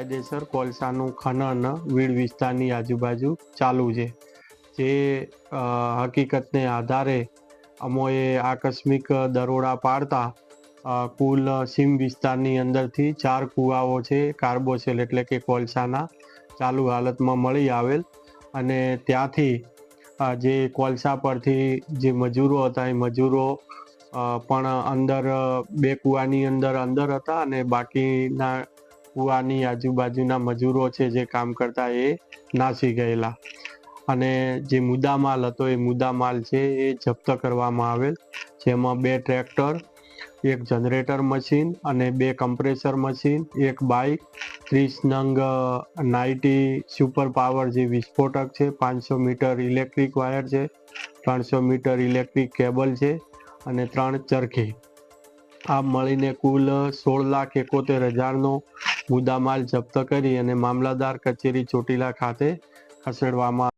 કાયદેસર કોલસાનું ખનન વીડ વિસ્તારની આજુબાજુ ચાલુ છે. જે હકીકતને આધારે અમોએ આકસ્મિક દરોડા પાડતા કુલ સીમ વિસ્તારની અંદરથી 4 કૂવાઓ છે કાર્બોસેલ એટલે કે કોલસાના ચાલુ હાલતમાં મળી આવેલ, અને ત્યાંથી જે કોલસા પરથી જે મજૂરો હતા એ મજૂરો પણ અંદર 2 કૂવાની અંદર હતા અને બાકીના કૂવાની આજુબાજુના મજૂરો છે જે કામ કરતા એ નાસી ગયેલા. અને જે મુદ્દામાલ હતો એ મુદ્દામાલ છે એ જપ્ત કરવામાં આવેલ, જેમાં 2 ટ્રેક્ટર, 1 જનરેટર મશીન અને 2 કમ્પ્રેસર મશીન, 1 બાઇક, 30 નંગ 90 સુપર પાવર જે વિસ્ફોટક છે, 500 મીટર ઇલેક્ટ્રિક વાયર છે, 300 મીટર ઇલેક્ટ્રિક કેબલ છે અને 3 ચરખી. આ મળીને કુલ 16,71,000નો મુદ્દામાલ જપ્ત કરી અને મામલતદાર કચેરી ચોટીલા ખાતે ખસેડવામાં